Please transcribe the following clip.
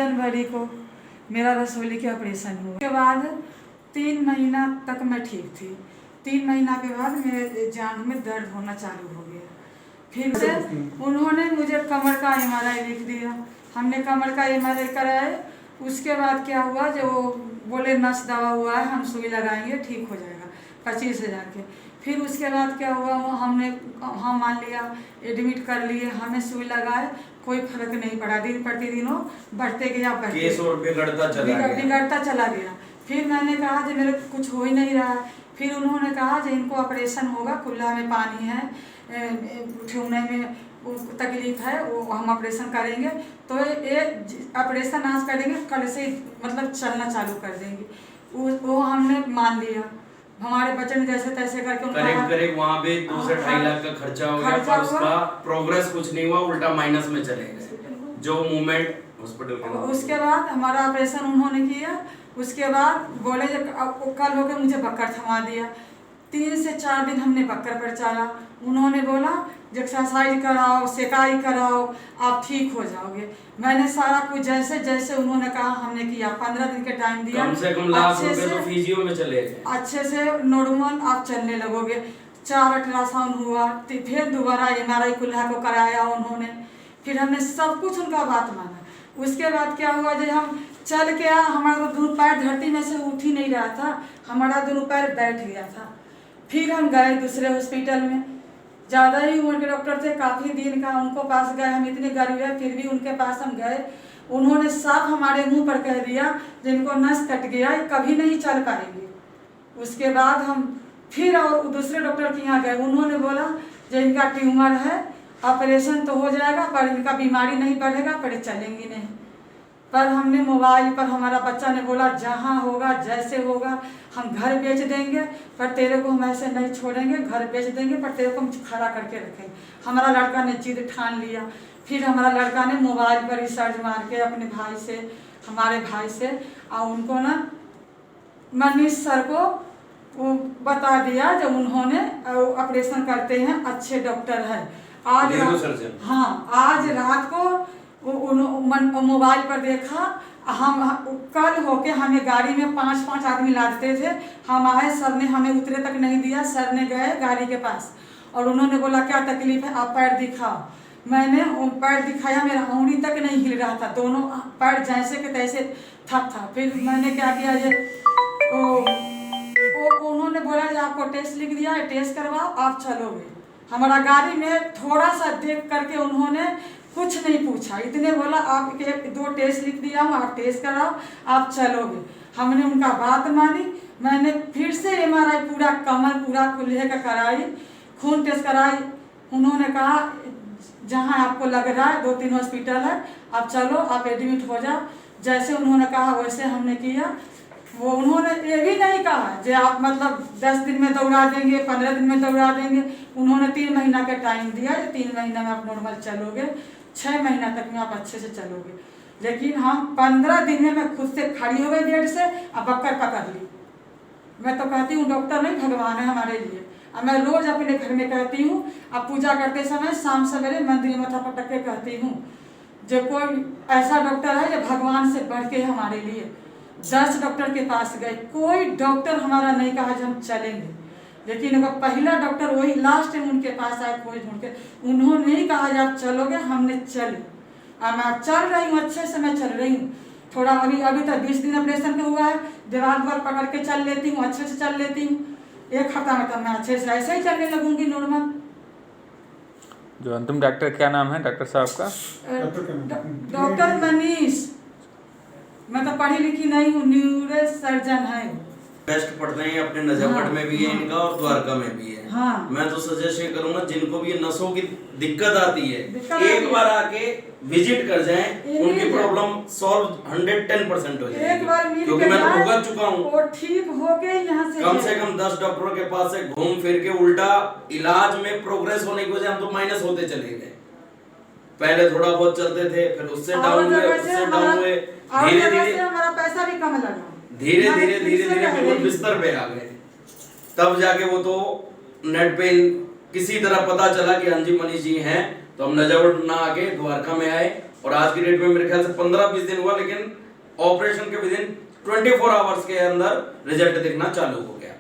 जनवरी को मेरा रसौली के ऑपरेशन हुआ। उसके बाद 3 महीना तक मैं ठीक थी। 3 महीना के बाद मेरे जांघ में दर्द होना चालू हो गया। फिर से उन्होंने मुझे कमर का MRI लिख दिया। हमने कमर का MRI कराए। उसके बाद क्या हुआ, जो बोले नस दवा हुआ है, हम सुई लगाएंगे, ठीक हो जाएगा 25,000 के। फिर उसके बाद क्या हुआ, हम मान लिया एडमिट कर लिए, हमें सुई लगाए, कोई फर्क नहीं पड़ा। दिन प्रतिदिनों बढ़ते गया, केस और बिगड़ता चला गया। फिर मैंने कहा कि मेरे कुछ हो ही नहीं रहा है। फिर उन्होंने कहा कि इनको ऑपरेशन होगा, खुला में पानी है, उठने में तकलीफ है, वो हम ऑपरेशन करेंगे। तो ये ऑपरेशन आज करेंगे, कल से मतलब चलना चालू कर देंगे। वो हमने मान लिया। हमारे बच्चे ने जैसे तैसे करके करीब वहाँ पे 2 से 2.5 लाख का खर्चा हो गया, पर उसका प्रोग्रेस कुछ नहीं हुआ, उल्टा माइनस में चले गए जो मूवमेंट हॉस्पिटल के। उसके बाद हमारा ऑपरेशन उन्होंने किया। उसके बाद बोले कल होकर मुझे बक्कर थमा दिया। 3 से 4 दिन हमने बक्कर पर चला। उन्होंने बोला एक्सरसाइज कराओ, सेकाई कराओ, आप ठीक हो जाओगे। मैंने सारा कुछ जैसे जैसे उन्होंने कहा हमने किया। 15 दिन के टाइम दिया। कम से कम लाख रुपए तो फिजियो में चले गए। अच्छे से नॉर्मल आप चलने लगोगे। 4 अल्ट्रासाउंड हुआ, फिर दोबारा MRI कुल्हा को कराया उन्होंने। फिर हमने सब कुछ उनका बात माना। उसके बाद क्या हुआ, जब हम चल के हमारा दोनों पैर धरती में से उठ ही नहीं रहा था, हमारा दोनों पैर बैठ गया था। फिर हम गए दूसरे हॉस्पिटल में। ज़्यादा ही उम्र के डॉक्टर थे, काफ़ी दिन का, उनको पास गए। हम इतने गरीब है फिर भी उनके पास हम गए। उन्होंने साफ हमारे मुंह पर कह दिया जिनको नस कट गया कभी नहीं चल पाएंगे। उसके बाद हम फिर और दूसरे डॉक्टर के यहाँ गए। उन्होंने बोला जो इनका ट्यूमर है, ऑपरेशन तो हो जाएगा पर इनका बीमारी नहीं बढ़ेगा, पर चलेंगी नहीं। पर हमने मोबाइल पर हमारा बच्चा ने बोला जहाँ होगा जैसे होगा हम घर बेच देंगे, पर तेरे को हम ऐसे नहीं छोड़ेंगे, घर बेच देंगे पर तेरे को हम खड़ा करके रखेंगे। हमारा लड़का ने जिद ठान लिया। फिर हमारा लड़का ने मोबाइल पर रिसर्च मार के अपने भाई से, हमारे भाई से, और उनको ना मनीष सर को वो बता दिया जब उन्होंने ऑपरेशन करते हैं, अच्छे डॉक्टर है। आज रात को मोबाइल पर देखा। हम कल होके हमें गाड़ी में 5-5 आदमी लादते थे। हम आए, सर ने हमें उतरे तक नहीं दिया। सर ने गए गाड़ी के पास और उन्होंने बोला क्या तकलीफ है, आप पैर दिखाओ। मैंने पैर दिखाया, मेरा उंगली तक नहीं हिल रहा था, दोनों पैर जैसे के तैसे थक था। फिर मैंने क्या किया, उन्होंने बोला कि आपको टेस्ट लिख दिया है, टेस्ट करवाओ, आप चलोगे। हमारा गाड़ी में थोड़ा सा देख करके उन्होंने कुछ नहीं पूछा, इतने बोला आप 2 टेस्ट लिख दिया हूँ, आप टेस्ट कराओ, आप चलोगे। हमने उनका बात मानी। मैंने फिर से MRI पूरा कमर पूरा कुल्हे का कराई, खून टेस्ट कराई। उन्होंने कहा जहाँ आपको लग रहा है 2-3 हॉस्पिटल है, आप चलो, आप एडमिट हो जाओ। जैसे उन्होंने कहा वैसे हमने किया। वो उन्होंने ये भी नहीं कहा जो आप मतलब 10 दिन में दौड़ा देंगे, 15 दिन में दौड़ा देंगे। उन्होंने 3 महीना का टाइम दिया, 3 महीना में आप नॉर्मल चलोगे, 6 महीना तक में आप अच्छे से चलोगे। लेकिन हम 15 दिन में मैं खुद से खड़ी हो गई बेड से, अब बक्कर पकड़ ली। मैं तो कहती हूँ डॉक्टर नहीं भगवान है हमारे लिए। अब मैं रोज अपने घर में कहती हूँ, अब पूजा करते समय शाम सवेरे मंदिर में मथा पटक के कहती हूँ जो कोई ऐसा डॉक्टर है जो भगवान से बढ़ के हमारे लिए। 10 डॉक्टर के पास गए, कोई डॉक्टर हमारा नहीं कहा जो हम चलेंगे। लेकिन वो पहला डॉक्टर वही लास्ट में उनके पास आए खोज ढूंढ के, उन्होंने ही कहा जब आप चलोगे, हमने चले। अब मैं चल रही हूँ, अच्छे से मैं चल रही हूँ। थोड़ा अभी तक 20 दिन ऑपरेशन का हुआ है, दीवार पकड़ के चल लेती हूँ, अच्छे से चल लेती हूँ। 1 हफ्ता में तब मैं अच्छे से ऐसे ही चलने लगूंगी नॉर्मल। जो अंतिम डॉक्टर क्या नाम है डॉक्टर साहब का? डॉक्टर मनीष। मैं तो पढ़ी लिखी नहीं हूँ, न्यूरो सर्जन है। टेस्ट पढ़ते हैं अपने नजफगढ़ में भी है इनका और द्वारका में भी है। हाँ। मैं तो सजेस्ट करूंगा जिनको भी ये नसों की दिक्कत आती है, एक बार आके विजिट कर जाएं, उनकी प्रॉब्लम सॉल्व 110% हो जाएगी। एक बार क्योंकि मैं तो भुगत चुका हूँ। और ठीक हो गए यहाँ से कम 10 डॉक्टरों के पास से घूम फिर के उल्टा इलाज में प्रोग्रेस होने की वजह हम तो माइनस होते चले गए। पहले थोड़ा बहुत चलते थे, फिर उससे डाउन हुए, धीरे धीरे हमारा पैसा भी कम लगा, धीरे धीरे बिल्कुल बिस्तर पे आ गए। तब जाके वो तो नेट पे किसी तरह पता चला कि हाँ जी मनीष जी हैं, तो हम नजफगढ़ ना आके द्वारका में आए और आज की डेट में मेरे ख्याल से 15-20 दिन हुआ, लेकिन ऑपरेशन के विदिन 24 आवर्स के अंदर रिजल्ट दिखना चालू हो गया।